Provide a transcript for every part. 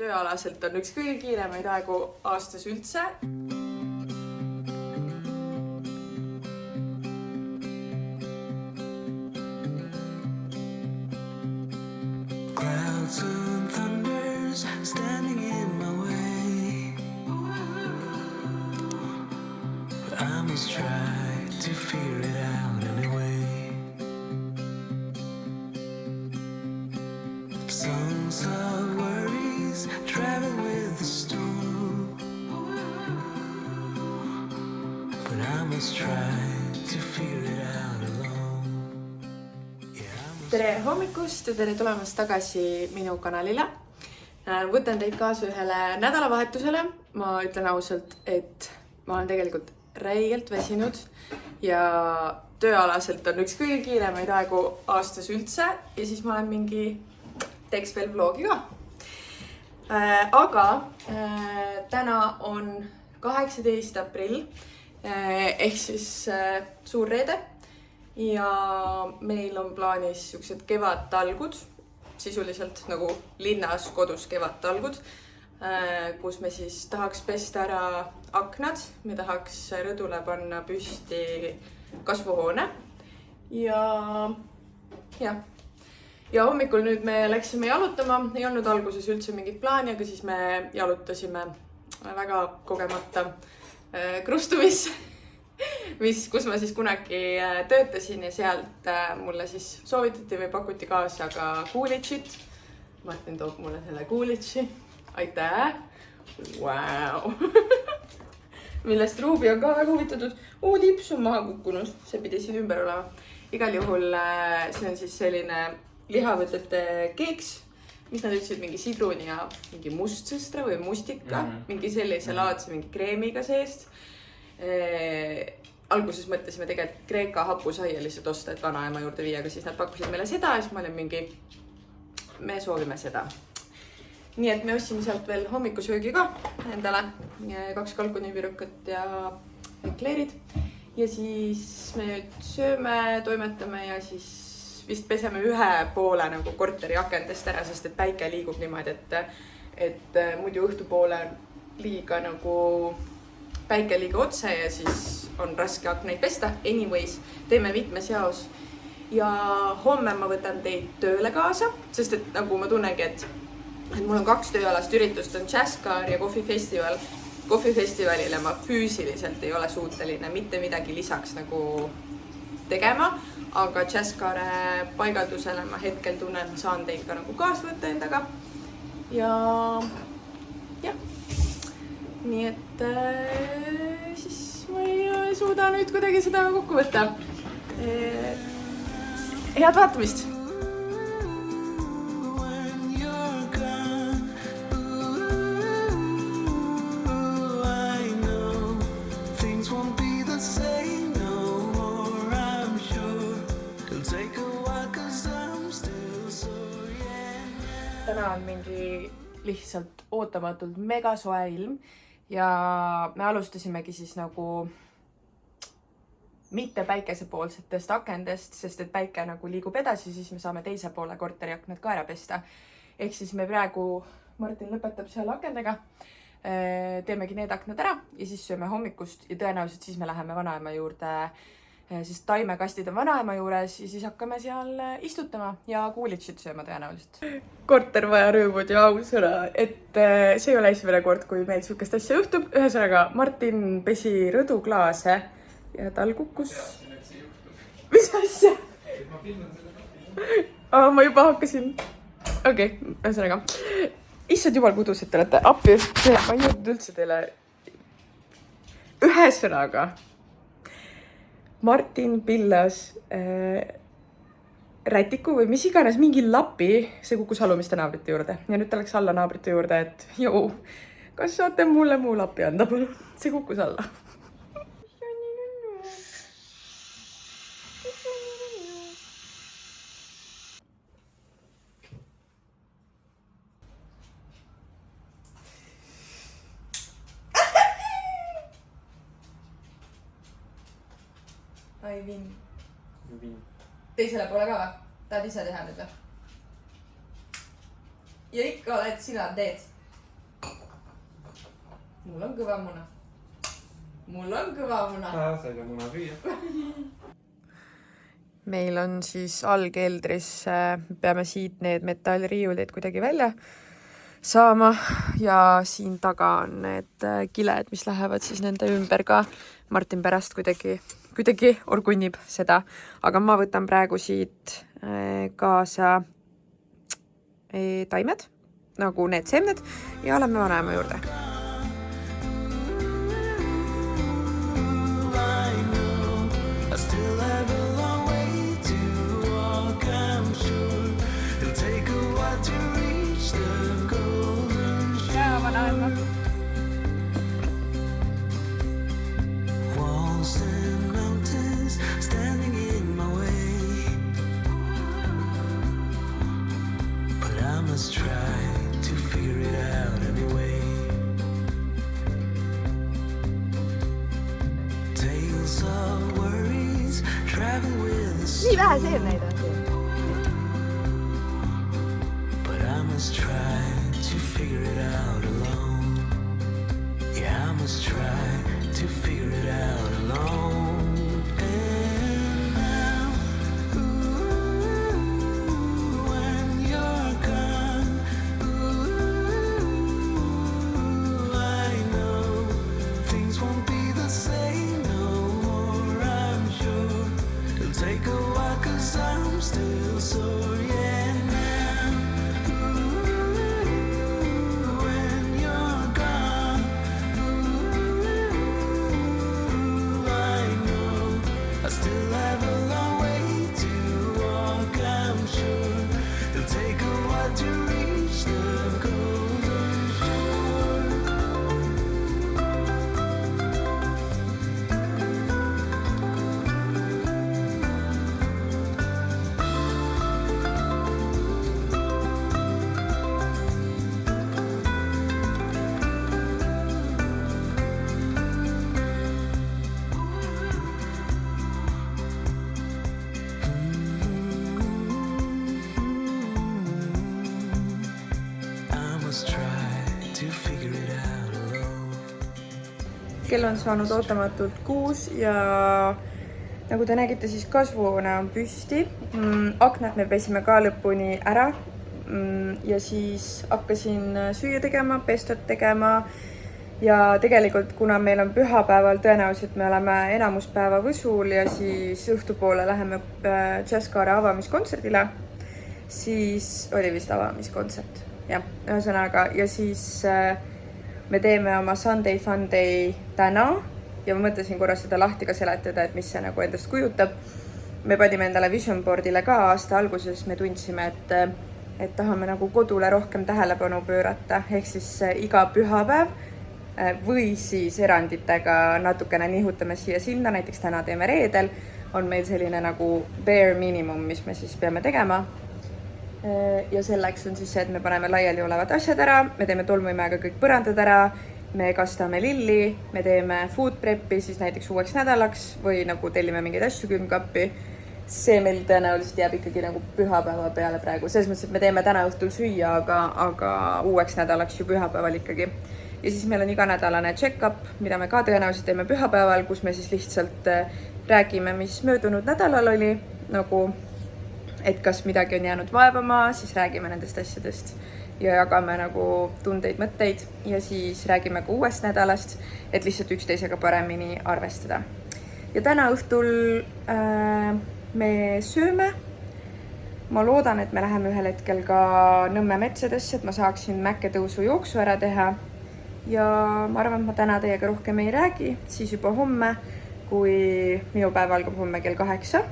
tööalaselt on üks kõige kiiremaid aegu aastas üldse. Clouds and thunders standing in my way, but I must try to figure it out anyway. Songs of worries travel with the storm, but I must try to figure it out alone. Tere hommikust ja tere tulemast tagasi minu kanalile. Võtan teid kaasa ühele nädalavahetusele. Ma ütlen ausalt, et ma olen tegelikult räigelt väsinud ja tööalaselt on üks kõige kiiremaid aegu aastas üldse ja siis ma olen mingi teeks veel vlogi ka. Aga täna on 18. aprill ehk siis suur reede ja meil on plaanis siuksed kevadtalgud, sisuliselt nagu linnas kodus kevadtalgud, kus me siis tahaks pesta ära aknad, me tahaks rõdule panna püsti kasvuhoone ja hommikul nüüd me läksime jalutama, ei olnud alguses üldse mingit plaani, aga siis me jalutasime väga kogemata krustumisse, kus ma siis kunagi töötasin ja sealt mulle siis soovitati või pakuti kaasa ka kuulitšit. Martin toob mulle selle kuulitši. Aitäh! Wow. Millest Ruubi on ka väga huvitatud. Tips on maha kukkunud, see pidi siin ümber olema. Igal juhul see on siis selline lihavõtete keeks, mis nad ütlesid mingi sidruni ja mingi mustsõstra või mustika, mingi sellise laadse mingi kreemiga seest. Alguses mõtlesime tegelikult Kreeka hapusaia lihtsalt osta, et vanaema juurde viia, aga siis nad pakkusid meile seda ja siis ma olin mingi, me soovime seda. Nii et me ostsime sealt veel hommikusöögi ka endale, 2 kalkunivirukut ja ekleerid ja siis me nüüd sööme, toimetame ja siis vist peseme ühe poole nagu korteri akendest ära, sest et päike liigub niimoodi, et muidu õhtupoole liiga nagu päike liiga otse ja siis on raske akneid pesta. Anyways, teeme mitmes jaos ja homme ma võtan teid tööle kaasa, sest et nagu ma tunnengi, et mul on 2 tööalast üritust, on Jazzcar ja kohvifestival. Kohvifestivalile ma füüsiliselt ei ole suuteline mitte midagi lisaks nagu tegema, aga Jazzcare paigaldusele ma hetkel tunnen, saan teid ka nagu kaasa võtta endaga ja jah. Nii et siis ma ei suuda nüüd kuidagi seda kokku võtta. Head vaatamist! Täna on mingi lihtsalt ootamatult mega soe ilm ja me alustasimegi siis nagu mitte päikesepoolsetest akendest, sest et päike nagu liigub edasi, siis me saame teise poole korteriaknad ka ära pesta. Ehk siis me praegu, Martin lõpetab seal akendega, teemegi need aknad ära ja siis sööme hommikust ja tõenäoliselt siis me läheme vanaema juurde, sest taimekastid on vanaema juures ja siis hakkame seal istutama ja kuulitšit sööma tõenäoliselt. Korter vaja rõõmud ja ausõna, et see ei ole esimene kord, kui meil sihukest asja juhtub. Ühesõnaga, Martin pesi rõduklaase ja tal kukkus. Mis asja? Ma juba hakkasin. Okei, ühesõnaga. Issand jumal kudus, et te olete appi. Ma ei jõudnud üldse teile. Ühesõnaga. Martin pillas rätiku või mis iganes mingi lapi, see kukkus alumiste naabrite juurde. Ja nüüd ta läks alla naabrite juurde, et jõu, kas saate mulle muu lapi anda, palun? See kukkus alla. Ai, vin. Teisele poole ka või? Tahad ise teha nüüd või? Ja ikka oled sina teed. Mul on kõva muna. Mul on kõva muna. Sai ka muna süüa. Meil on siis allkeldris, peame siit need metallriiulid kuidagi välja saama ja siin taga on need kiled, mis lähevad siis nende ümber ka. Martin pärast kuidagi orgunnib seda, aga ma võtan praegu siit kaasa taimed, nagu need seemned ja lähme vanaema juurde. Walls and mountains standing in my way, but I must try to figure it out anyway. Tales of worries travel with the Nii vähe seemneid on siin. but I must try to figure it out alone. Yeah, I must try to figure it out alone. And now, when you're gone, I know things won't be the same no more, I'm sure. It'll take a while 'cause I'm still sore, yeah, now. When you're gone, I know I still have a long way to walk, I'm sure. It'll take a while to reach the golden shore. I must try to figure it out alone. Kell on saanud ootamatult 6 ja nagu te nägite, siis kasvuhoone on püsti. Aknad me pesime ka lõpuni ära ja siis hakkasin süüa tegema, pestot tegema ja tegelikult, kuna meil on pühapäeval, tõenäoliselt me oleme enamuspäeva Võsul ja siis õhtupoole läheme Jazzkaare avamiskontserdile, siis oli vist avamiskontsert. Jah, ühesõnaga, ja siis me teeme oma Sunday Fun Day täna ja ma mõtlesin korra seda lahti ka seletada, et mis see nagu endast kujutab. Me panime endale vision boardile ka aasta alguses, me tundsime, et tahame nagu kodule rohkem tähelepanu pöörata, ehk siis iga pühapäev või siis eranditega natukene nihutame siia-sinna, näiteks täna teeme reedel, on meil selline nagu bare minimum, mis me siis peame tegema. Ja selleks on siis see, et me paneme laiali olevad asjad ära, me teeme tolmuimeega kõik põrandad ära, me kastame lilli, me teeme food prep'i siis näiteks uueks nädalaks või nagu tellime mingeid asju külmkappi. See meil tõenäoliselt jääb ikkagi nagu pühapäeva peale praegu. Selles mõttes, et me teeme täna õhtul süüa, aga uueks nädalaks ju pühapäeval ikkagi. Ja siis meil on iganädalane check-up, mida me ka tõenäoliselt teeme pühapäeval, kus me siis lihtsalt räägime, mis möödunud nädalal oli, nagu et kas midagi on jäänud vaevama, siis räägime nendest asjadest ja jagame nagu tundeid, mõtteid ja siis räägime ka uuest nädalast, et lihtsalt üksteisega paremini arvestada. Ja täna õhtul me sööme. Ma loodan, et me läheme ühel hetkel ka Nõmme metsadesse, et ma saaksin mäkketõusu jooksu ära teha. Ja ma arvan, et ma täna teiega rohkem ei räägi, siis juba homme, kui minu päev algab homme kell 8.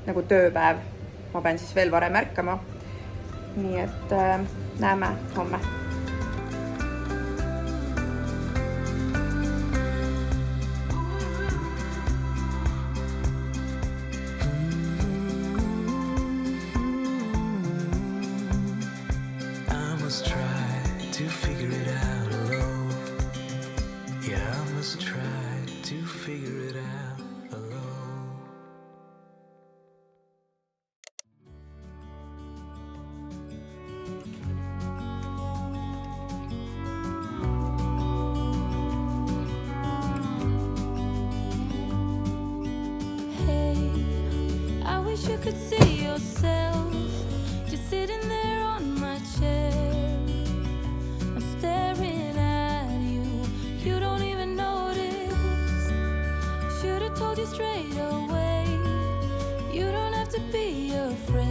Nagu tööpäev, ma pean siis veel varem ärkama. Nii et näeme homme. I must try to figure it out alone. Yeah, I must try to figure it out alone. wish you could see yourself. You're sitting there on my chair. I'm staring at you. You don't even notice. Should've told you straight away. You don't have to be afraid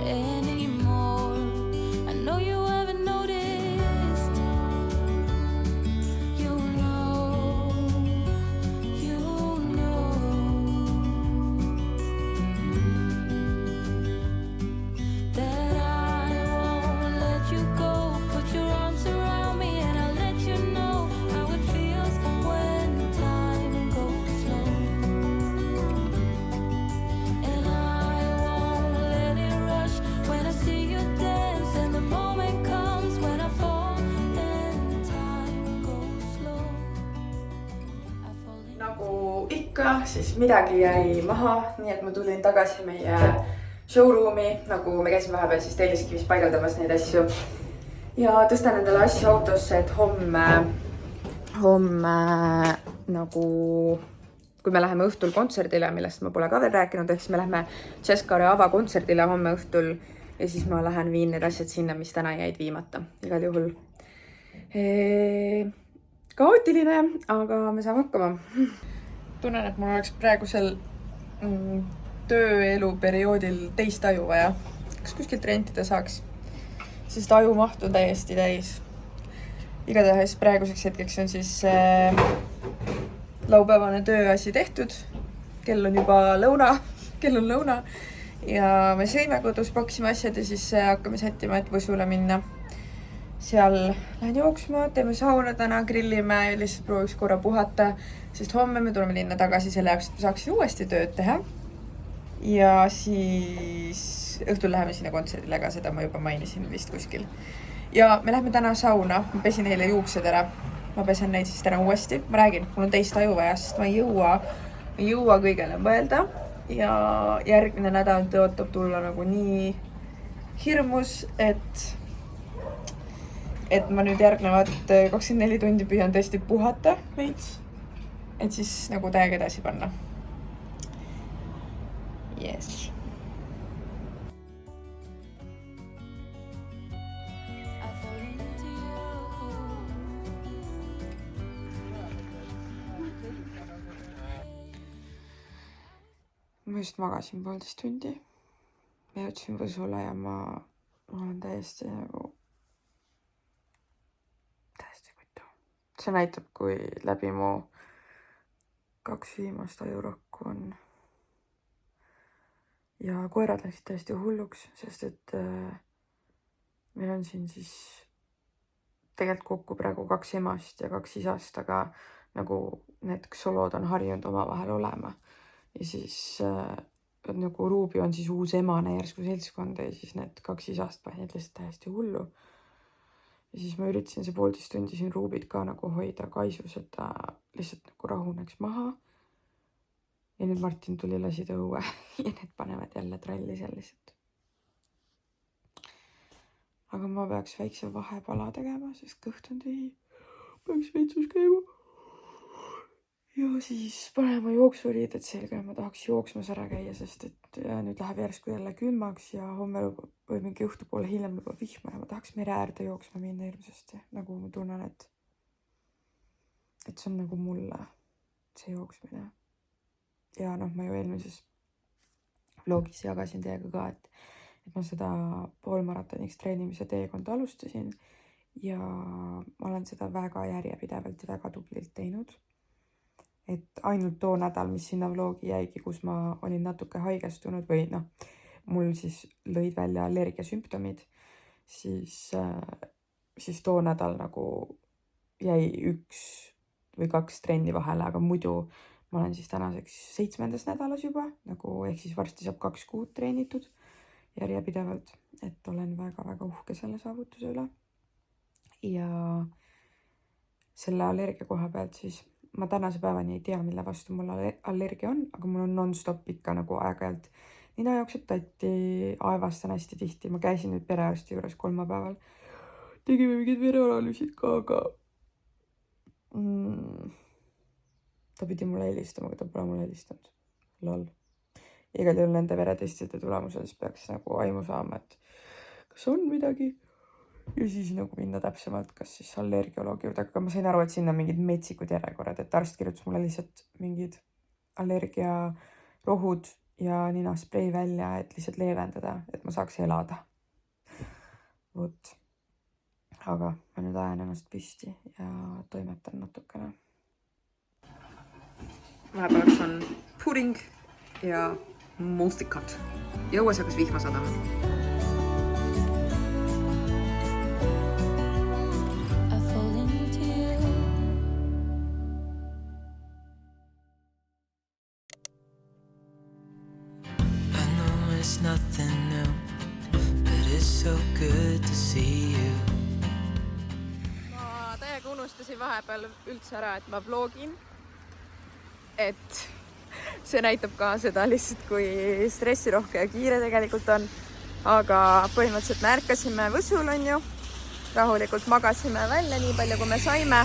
anymore. I know you haven't noticed. You know that I won't let you go. Put your arms around me and I'll let you know how it feels when time goes slow. And I won't let it rush when I see you dance. And the moment comes when I fall and time goes slow. I fall in. Nagu ikka, siis midagi jäi maha, nii et ma tulin tagasi meie showroom'i, nagu me käisime vahepeal siis Telliskivis paigaldamas neid asju. Ja tõstan endale asju autosse, et homme nagu, kui me läheme õhtul kontserdile, millest ma pole ka veel rääkinud, ehk siis me lähme Jazzkaare avakontserdile homme õhtul ja siis ma lähen viin need asjad sinna, mis täna jäid viimata. Igal juhul kaootiline, aga me saame hakkama. Tunnen, et mul oleks praegusel tööelu perioodil teist aju vaja. Kas kuskilt rentida saaks? Sest ajumaht on täiesti täis. Igatahes praeguseks hetkeks on siis laupäevane tööasi tehtud. Kell on juba lõuna. Ja me sõime kodus, paksime asjad ja siis hakkame sättima, et Võsule minna. Seal lähen jooksma, teeme sauna täna, grillime ja lihtsalt prooviks korra puhata. Sest homme me tuleme linna tagasi selle jaoks, et me saaksin uuesti tööd teha. Ja siis õhtul läheme sinna kontserdile, aga seda ma juba mainisin vist kuskil. Ja me lähme täna sauna, ma pesin eile juuksed ära. Ma pesen neid siis täna uuesti. Ma räägin, mul on teist aju vaja, sest ma ei jõua kõigele mõelda. Ja järgmine nädal tõotab tulla nagu nii hirmus, et ma nüüd järgnevad 24 tundi püüan tõesti puhata veits. Et siis nagu täiega edasi panna. Yes. I fall into you. Ma just magasin 1,5 tundi. Ma jõudsin Võsule ja ma olen täiesti kutu. See näitab, kui läbi mu 2 viimast ajurakku on. Ja koerad läksid täiesti hulluks, sest et meil on siin siis tegelikult kokku praegu 2 emast ja 2 isast, aga nagu need solod on harjunud oma vahel olema. Ja siis nagu Ruubi on siis uus emane järsku seltskonda ja siis need 2 isast panid lihtsalt täiesti hullu. Ja siis ma üritasin see 1,5 tundi siin Ruubit ka nagu hoida kaisus, et ta lihtsalt nagu rahuneks maha. Ja nüüd Martin tuli lasi ta õue ja need panevad jälle tralli seal lihtsalt. Aga ma peaks väikse vahepala tegema, sest kõht on tühi. Peaks veitsus käima. Ja siis panema jooksuriided selga ja ma tahaks jooksmas ära käia, sest et nüüd läheb järsku jälle külmaks ja homme või mingi õhtupoole hiljem juba vihma ja ma tahaks mere äärde jooksma minna hirmsasti. Nagu ma tunnen, et see on nagu mulle see jooksmine. Ja noh, ma ju eelmises vlogis jagasin teiega ka, et ma seda poolmaratoniks treenimise teekonda alustasin ja ma olen seda väga järjepidevalt ja väga tublilt teinud. Et ainult too nädal, mis sinna vlogi jäigi, kus ma olin natuke haigestunud või noh, mul siis lõid välja allergiasümptomid, siis too nädal nagu jäi 1 või 2 trenni vahele, aga muidu ma olen siis tänaseks 7. nädalas juba, nagu ehk siis varsti saab 2 kuud treenitud järjepidevalt, et olen väga-väga uhke selle saavutuse üle. Ja selle allergia koha pealt siis ma tänase päevani ei tea, mille vastu mul allergia on, aga mul on non-stop ikka nagu aeg-ajalt nina jookseb tatti, aevastan hästi tihti. Ma käisin nüüd perearsti juures kolmapäeval. Tegime mingid vereanalüüsid ka, aga ta pidi mulle helistama, aga ta pole mulle helistanud. Lol. igal juhul nende veretestide tulemusel siis peaks nagu aimu saama, et kas on midagi ja siis nagu minna täpsemalt, kas siis allergioloogi juurde, aga ma sain aru, et sinna on mingid metsikud järjekorrad, et arst kirjutas mulle lihtsalt mingid allergiarohud ja ninasprei välja, et lihtsalt leevendada, et ma saaks elada. Vot. Aga ma nüüd ajan ennast püsti ja toimetan natukene. Vahepealaks on pudding ja mustikad. Ja õues hakkas vihma sadama. I fall into you. I know it's nothing new, but it's so good to see you. Ma täiega unustasin vahepeal üldse ära, et ma vlogin. Et see näitab ka seda lihtsalt, kui stressirohke ja kiire tegelikult on. Aga põhimõtteliselt me ärkasime Võsul, on ju. Rahulikult magasime välja nii palju, kui me saime.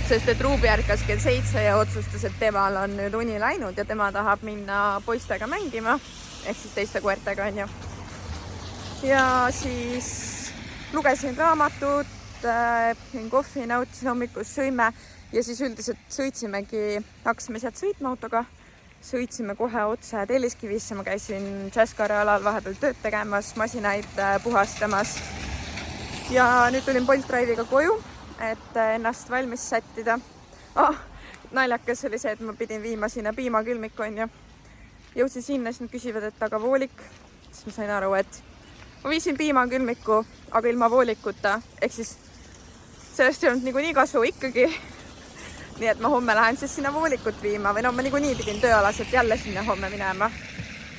Sest et Ruubi ärkas kell 7 ja otsustas, et temal on nüüd uni läinud ja tema tahab minna poistega mängima. Ehk siis teiste koertega, on ju. Ja siis lugesin raamatut, kohvi nautisin hommikus, sõime ja siis üldiselt sõitsimegi, hakkasime sealt sõitma autoga, sõitsime kohe otse Telliskivisse, ma käisin Jazzkaari alal vahepeal tööd tegemas, masinaid puhastamas ja nüüd tulin Bolt Drive'iga koju, et ennast valmis sättida. Naljakas oli see, et ma pidin viima sinna piimakülmiku, on ju. Jõudsin sinna, siis nad küsivad, et aga voolik, siis ma sain aru, et ma viisin piimakülmiku, aga ilma voolikuta, ehk siis sellest ei olnud niikuinii kasu ikkagi. Nii et ma homme lähen siis sinna voolikut viima või no ma niikuinii pidin tööalaselt jälle sinna homme minema.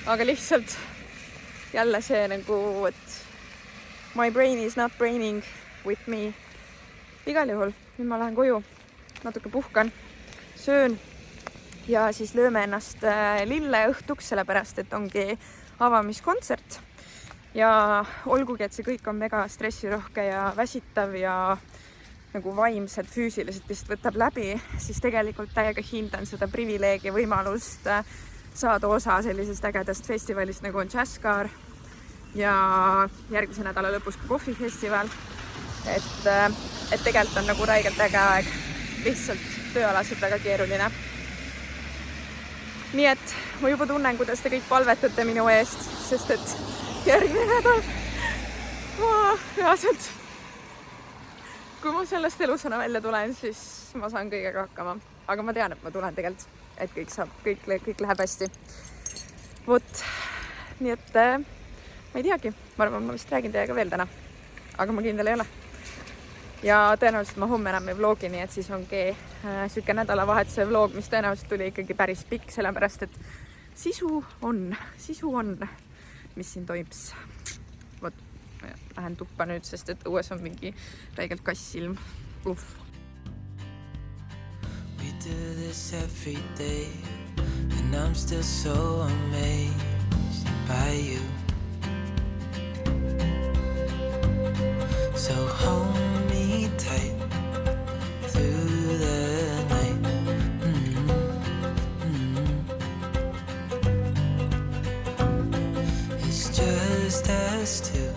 Aga lihtsalt jälle see nagu, et my brain is not braining with me. Igal juhul, nüüd ma lähen koju, natuke puhkan, söön ja siis lööme ennast lille õhtuks, sellepärast et ongi avamiskontsert. Ja olgugi, et see kõik on mega stressirohke ja väsitav ja nagu vaimselt, füüsiliselt vist võtab läbi, siis tegelikult täiega hindan seda privileegi võimalust saada osa sellisest ägedast festivalist nagu on Jazzkaar ja järgmise nädala lõpus ka kohvifestival. Et tegelikult on nagu räigelt äge aeg, lihtsalt tööalaselt väga keeruline. Nii et ma juba tunnen, kuidas te kõik palvetate minu eest, sest et järgmine nädal ma reaalselt kui ma sellest elusana välja tulen, siis ma saan kõigega hakkama. Aga ma tean, et ma tulen tegelikult, et kõik läheb hästi. Vot, nii et ma ei teagi. Ma arvan, ma vist räägin teiega veel täna. Aga ma kindel ei ole. Ja tõenäoliselt ma homme enam ei vlogi, nii et siis ongi süke nädalavahetuse vlog, mis tõenäoliselt tuli ikkagi päris pikk, sellepärast et sisu on, mis siin toims. Vot. Lähen tuppa nüüd, sest et õues on mingi räigelt kassilm. Uff. We do this every day, and I'm still so amazed by you. So hold me tight through the night. It's just us two.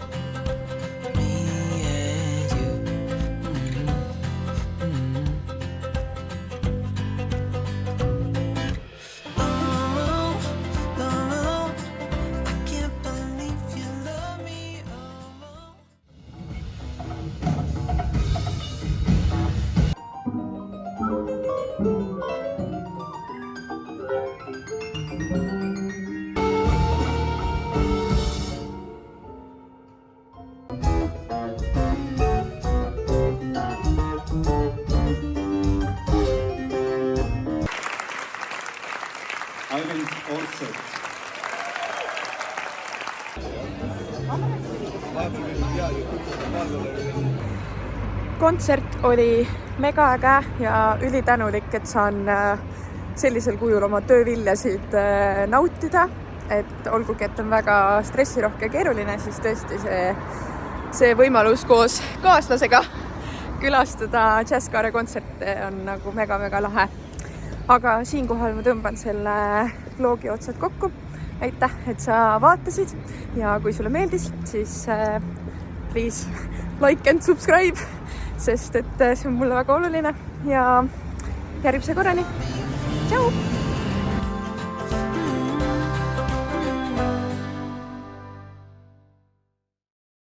Alvin Orset. Kontsert oli mega äge ja ülitänulik, et saan sellisel kujul oma tööviljasid nautida. Et olgugi, et on väga stressirohke ja keeruline, siis tõesti see võimalus koos kaaslasega külastada Jazzkaare kontserte on nagu mega-mega lahe. Aga siinkohal ma tõmban selle vlogi otsad kokku. aitäh, et sa vaatasid ja kui sulle meeldis, siis please like and subscribe, sest et see on mulle väga oluline ja järgmise korrani. Tšau!